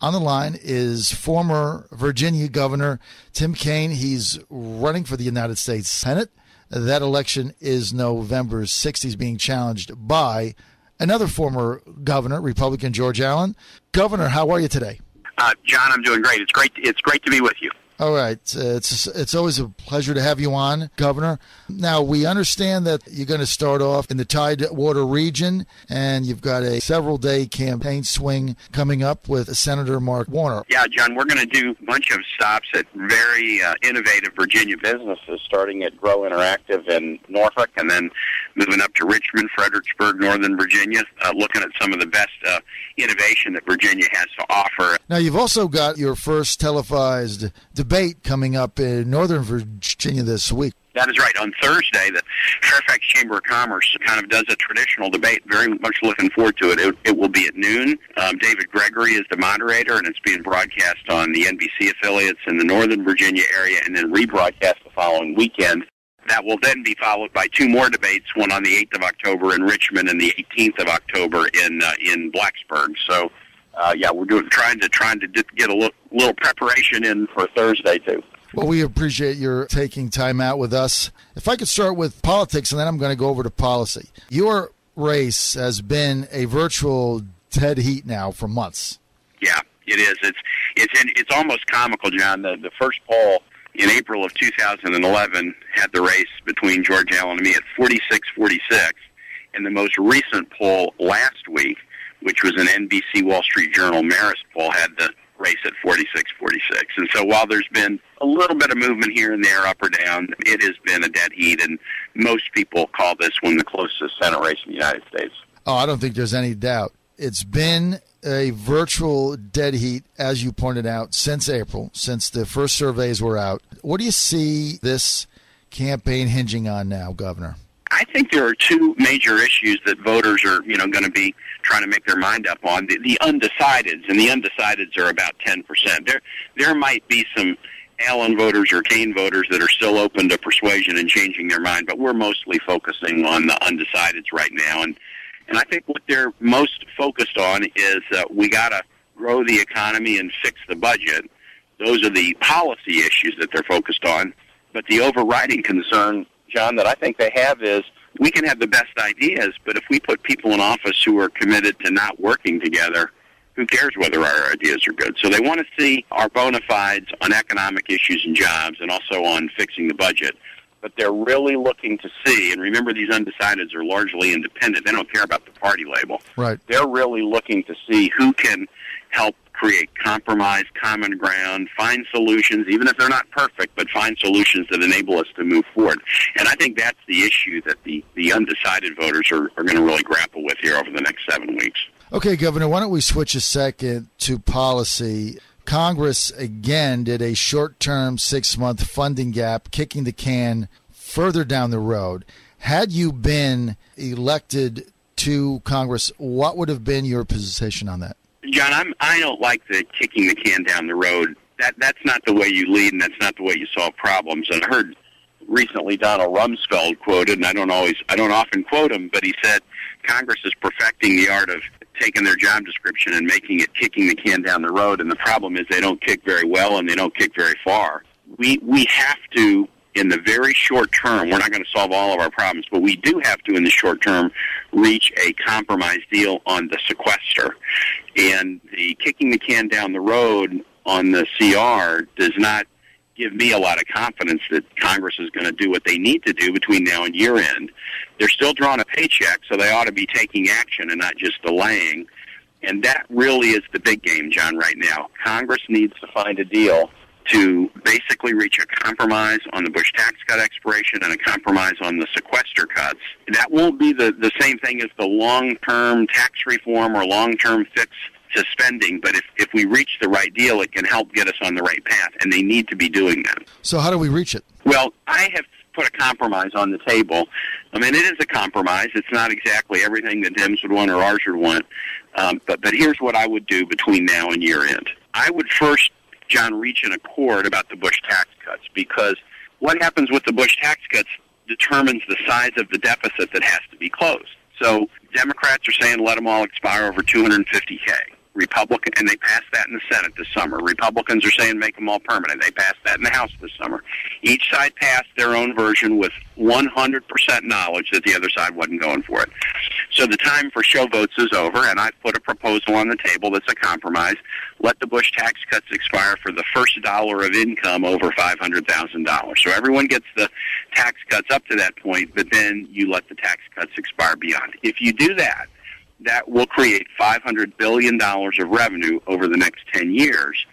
On the line is former Virginia Governor Tim Kaine. He's running for the United States Senate. That election is November 6th. He's being challenged by another former governor, Republican George Allen. Governor, how are you today? John, I'm doing great. It's great to be with you. All right. It's always a pleasure to have you on, Governor. Now, we understand that you're going to start off in the Tidewater region, and you've got a several-day campaign swing coming up with Senator Mark Warner. Yeah, John, we're going to do a bunch of stops at very innovative Virginia businesses, starting at Grow Interactive in Norfolk, and then moving up to Richmond, Fredericksburg, Northern Virginia, looking at some of the best innovation that Virginia has to offer. Now, you've also got your first televised debate coming up in Northern Virginia this week. That is right. On Thursday, the Fairfax Chamber of Commerce kind of does a traditional debate. Very much looking forward to it. It will be at noon. David Gregory is the moderator, and it's being broadcast on the NBC affiliates in the Northern Virginia area and then rebroadcast the following weekend. That will then be followed by two more debates, one on the 8th of October in Richmond and the 18th of October in Blacksburg. So, we're trying to get a little preparation in for Thursday, too. Well, we appreciate your taking time out with us. If I could start with politics, and then I'm going to go over to policy. Your race has been a virtual dead heat now for months. Yeah, it is. It's almost comical, John. The first poll in April of 2011 had the race between George Allen and me at 46-46, and the most recent poll last week, which was an NBC Wall Street Journal Marist poll, had the race at 46-46. And so while there's been a little bit of movement here and there, up or down, it has been a dead heat, and most people call this one the closest Senate race in the United States. Oh, I don't think there's any doubt. It's been a virtual dead heat, as you pointed out, since April, since the first surveys were out. What do you see this campaign hinging on now, Governor? I think there are two major issues that voters are, going to be trying to make their mind up on. The undecideds, and the undecideds are about 10%. There might be some Allen voters or Kaine voters that are still open to persuasion and changing their mind, but we're mostly focusing on the undecideds right now. And I think what they're most focused on is we got to grow the economy and fix the budget. Those are the policy issues that they're focused on. But the overriding concern, John, that I think they have is we can have the best ideas, but if we put people in office who are committed to not working together, who cares whether our ideas are good? So they want to see our bona fides on economic issues and jobs and also on fixing the budget. But they're really looking to see, and remember these undecideds are largely independent. They don't care about the party label. Right. They're really looking to see who can help create compromise, common ground, find solutions, even if they're not perfect, but find solutions that enable us to move forward. And I think that's the issue that the undecided voters are going to really grapple with here over the next 7 weeks. Okay, Governor, why don't we switch a second to policy? Congress, again, did a short-term 6-month funding gap, kicking the can further down the road. Had you been elected to Congress, what would have been your position on that? John, I don't like the kicking the can down the road. That's not the way you lead, and that's not the way you solve problems. And I heard recently Donald Rumsfeld quoted, and I don't often quote him, but he said Congress is perfecting the art of taking their job description and making it kicking the can down the road. And the problem is they don't kick very well and they don't kick very far. We have to, in the very short term, we're not going to solve all of our problems, but we do have to, in the short term, reach a compromise deal on the sequester. And the kicking the can down the road on the CR does not give me a lot of confidence that Congress is going to do what they need to do between now and year end. They're still drawing a paycheck, so they ought to be taking action and not just delaying. And that really is the big game, John, right now. Congress needs to find a deal to basically reach a compromise on the Bush tax cut expiration and a compromise on the sequester cuts. That won't be the same thing as the long-term tax reform or long-term fix to spending, but if we reach the right deal, it can help get us on the right path, and they need to be doing that. So how do we reach it? Well, I have put a compromise on the table. I mean, it is a compromise. It's not exactly everything that Dems would want or ours would want, but here's what I would do between now and year end. I would first, John, reach an accord about the Bush tax cuts, because what happens with the Bush tax cuts determines the size of the deficit that has to be closed. So Democrats are saying let them all expire over $250K. Republican, and they passed that in the Senate this summer. Republicans are saying make them all permanent. They passed that in the House this summer. Each side passed their own version with 100% knowledge that the other side wasn't going for it. So the time for show votes is over, and I've put a proposal on the table that's a compromise. Let the Bush tax cuts expire for the first dollar of income over $500,000. So everyone gets the tax cuts up to that point, but then you let the tax cuts expire beyond. If you do that, that will create $500 billion of revenue over the next 10 years.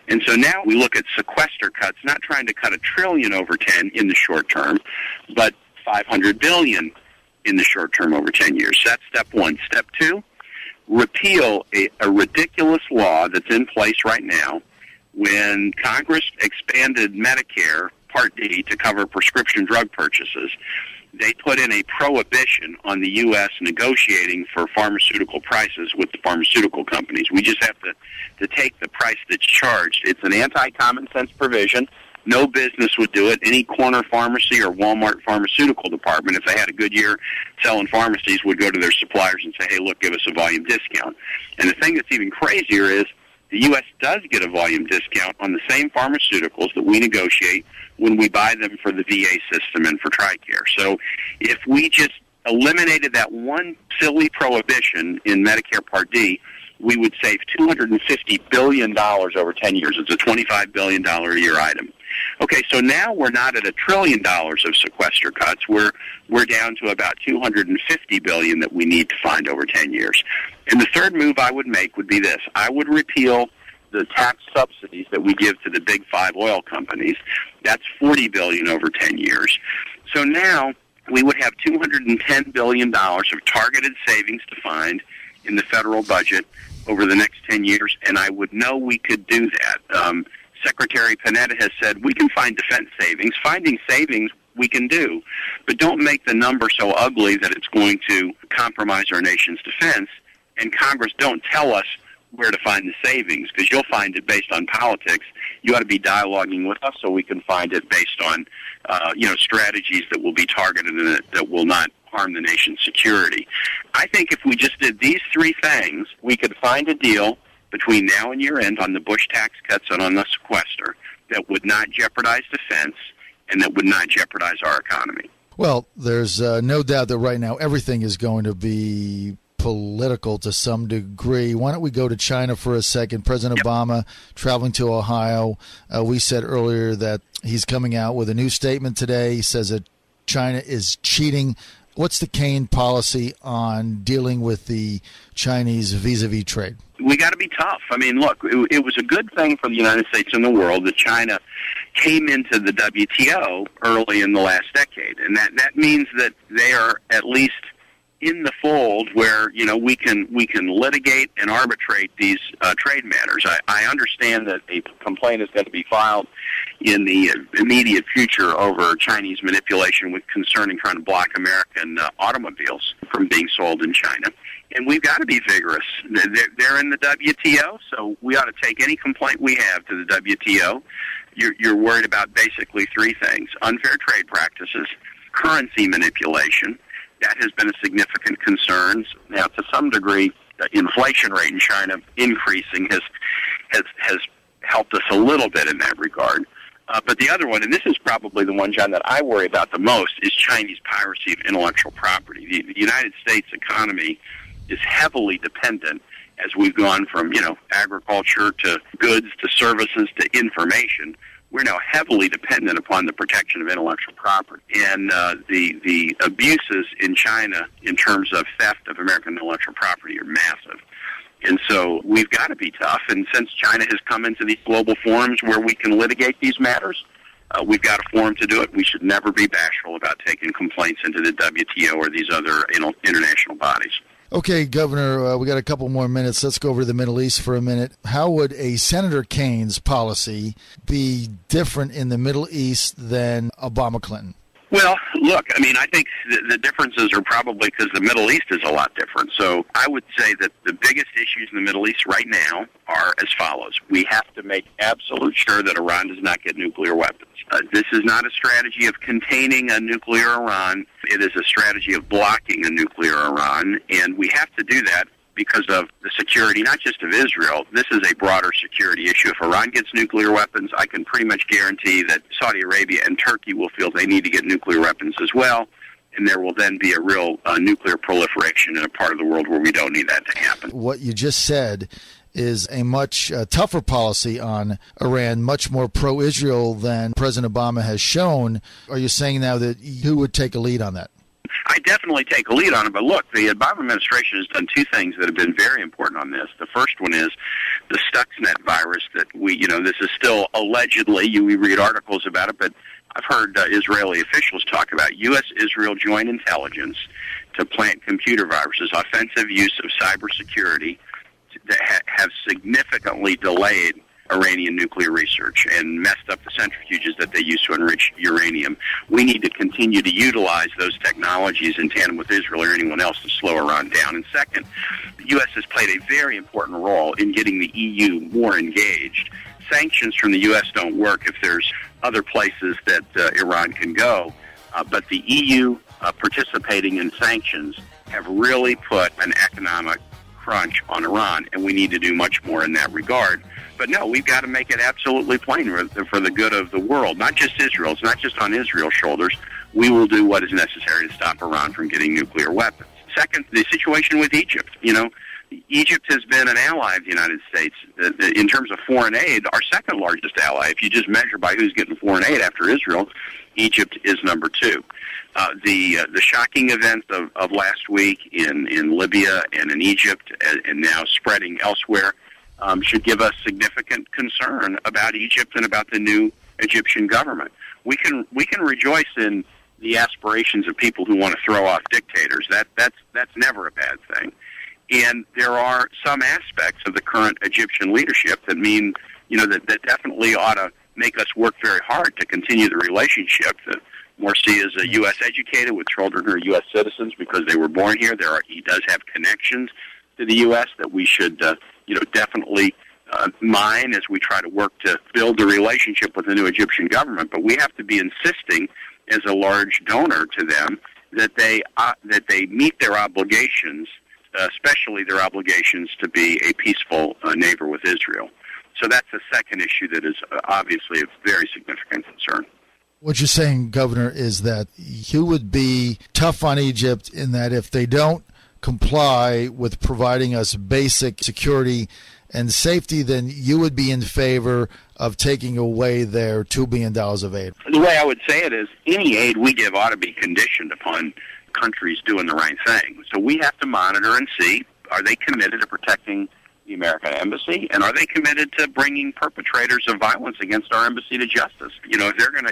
And so now we look at sequester cuts, not trying to cut $1 trillion over 10 in the short term, but $500 billion in the short term over 10 years. That's step one. Step two, repeal a ridiculous law that's in place right now. When Congress expanded Medicare Part D to cover prescription drug purchases, they put in a prohibition on the U.S. negotiating for pharmaceutical prices with the pharmaceutical companies. We just have to take the price that's charged. It's an anti-common sense provision. No business would do it. Any corner pharmacy or Walmart pharmaceutical department, if they had a good year selling pharmacies, would go to their suppliers and say, hey, look, give us a volume discount. And the thing that's even crazier is the U.S. does get a volume discount on the same pharmaceuticals that we negotiate when we buy them for the VA system and for TRICARE. So if we just eliminated that one silly prohibition in Medicare Part D, we would save $250 billion over 10 years. It's a $25 billion a year item. Okay, so now we're not at $1 trillion of sequester cuts. We're down to about $250 billion that we need to find over 10 years. And the third move I would make would be this. I would repeal the tax subsidies that we give to the big five oil companies. That's $40 billion over 10 years. So now we would have $210 billion of targeted savings to find in the federal budget over the next 10 years, and I would know we could do that. Secretary Panetta has said we can find defense savings. Finding savings we can do, but don't make the number so ugly that it's going to compromise our nation's defense. And Congress, don't tell us where to find the savings, because you'll find it based on politics. You ought to be dialoguing with us so we can find it based on strategies that will be targeted and that will not harm the nation's security. I think if we just did these three things, we could find a deal between now and year end on the Bush tax cuts and on the sequester that would not jeopardize defense and that would not jeopardize our economy. Well, there's no doubt that right now everything is going to be political to some degree. Why don't we go to China for a second? President Obama traveling to Ohio. We said earlier that he's coming out with a new statement today. He says that China is cheating. What's the Kaine policy on dealing with the Chinese vis-a-vis trade? We got to be tough. I mean, look, it was a good thing for the United States and the world that China came into the WTO early in the last decade, and that means that they are at least in the fold where we can litigate and arbitrate these trade matters. I understand that a complaint is going to be filed in the immediate future over Chinese manipulation concerning trying to block American automobiles from being sold in China. And we've got to be vigorous. They're in the WTO, so we ought to take any complaint we have to the WTO. You're worried about basically three things: unfair trade practices, currency manipulation. That has been a significant concern. Now, to some degree, the inflation rate in China increasing has helped us a little bit in that regard. But the other one, and this is probably the one, John, that I worry about the most, is Chinese piracy of intellectual property. The United States economy is heavily dependent, as we've gone from, agriculture to goods to services to information. We're now heavily dependent upon the protection of intellectual property. And the abuses in China in terms of theft of American intellectual property are massive. And so we've got to be tough. And since China has come into these global forums where we can litigate these matters, we've got a forum to do it. We should never be bashful about taking complaints into the WTO or these other international bodies. Okay, Governor, we got a couple more minutes. Let's go over to the Middle East for a minute. How would a Senator Kaine's policy be different in the Middle East than Obama-Clinton? Well, look, I mean, I think the differences are probably because the Middle East is a lot different. So I would say that the biggest issues in the Middle East right now are as follows. We have to make absolute sure that Iran does not get nuclear weapons. This is not a strategy of containing a nuclear Iran. It is a strategy of blocking a nuclear Iran, and we have to do that because of the security, not just of Israel. This is a broader security issue. If Iran gets nuclear weapons, I can pretty much guarantee that Saudi Arabia and Turkey will feel they need to get nuclear weapons as well, and there will then be a real nuclear proliferation in a part of the world where we don't need that to happen. What you just said is a much tougher policy on Iran, much more pro-Israel than President Obama has shown. Are you saying now that you would take a lead on that? I definitely take a lead on it, but look, the Obama administration has done two things that have been very important on this. The first one is the Stuxnet virus that this is still allegedly, we read articles about it, but I've heard Israeli officials talk about U.S.-Israel joint intelligence to plant computer viruses, offensive use of cybersecurity that have significantly delayed Iranian nuclear research and messed up the centrifuges that they use to enrich uranium. We need to continue to utilize those technologies in tandem with Israel or anyone else to slow Iran down. And second, the U.S. has played a very important role in getting the EU more engaged. Sanctions from the U.S. don't work if there's other places that Iran can go, but the EU participating in sanctions have really put an economic crunch on Iran, and we need to do much more in that regard. But no, we've got to make it absolutely plain for the good of the world, not just Israel. It's not just on Israel's shoulders. We will do what is necessary to stop Iran from getting nuclear weapons. Second, the situation with Egypt. Egypt has been an ally of the United States. In terms of foreign aid, our second largest ally. If you just measure by who's getting foreign aid after Israel, Egypt is number two. The shocking events of last week in Libya and in Egypt and now spreading elsewhere should give us significant concern about Egypt and about the new Egyptian government. We can rejoice in the aspirations of people who want to throw off dictators. That's never a bad thing. And there are some aspects of the current Egyptian leadership that mean, that definitely ought to make us work very hard to continue the relationship. That Morsi is a U.S. educated with children who are U.S. citizens because they were born here. He does have connections to the U.S. that we should, definitely mine as we try to work to build the relationship with the new Egyptian government. But we have to be insisting, as a large donor to them, that they meet their obligations, especially their obligations to be a peaceful neighbor with Israel. So that's the second issue that is obviously a very significant concern. What you're saying, Governor, is that you would be tough on Egypt in that if they don't comply with providing us basic security and safety, then you would be in favor of taking away their $2 billion of aid. The way I would say it is any aid we give ought to be conditioned upon countries doing the right thing. So we have to monitor and see, are they committed to protecting the American embassy, and are they committed to bringing perpetrators of violence against our embassy to justice?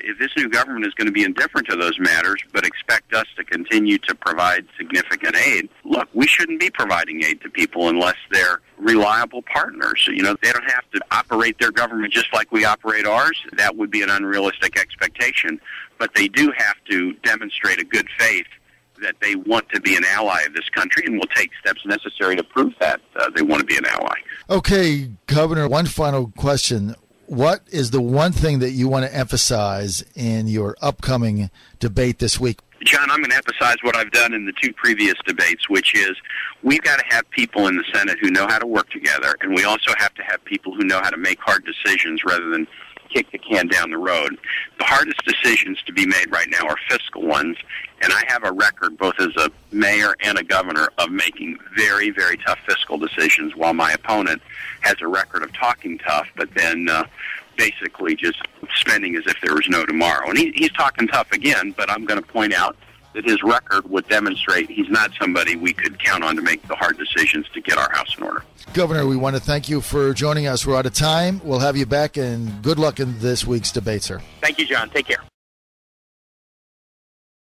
If this new government is going to be indifferent to those matters but expect us to continue to provide significant aid, look, we shouldn't be providing aid to people unless they're reliable partners. They don't have to operate their government just like we operate ours. That would be an unrealistic expectation. But they do have to demonstrate a good faith that they want to be an ally of this country and will take steps necessary to prove that they want to be an ally. Okay, Governor, one final question. What is the one thing that you want to emphasize in your upcoming debate this week? John, I'm going to emphasize what I've done in the two previous debates, which is we've got to have people in the Senate who know how to work together, and we also have to have people who know how to make hard decisions rather than kick the can down the road. The hardest decisions to be made right now are fiscal ones, and I have a record both as a mayor and a governor of making very, very tough fiscal decisions, while my opponent has a record of talking tough, but then basically just spending as if there was no tomorrow. And he's talking tough again, but I'm going to point out that his record would demonstrate he's not somebody we could count on to make the hard decisions to get our house in order. Governor, we want to thank you for joining us. We're out of time. We'll have you back, and good luck in this week's debate, sir. Thank you, John. Take care.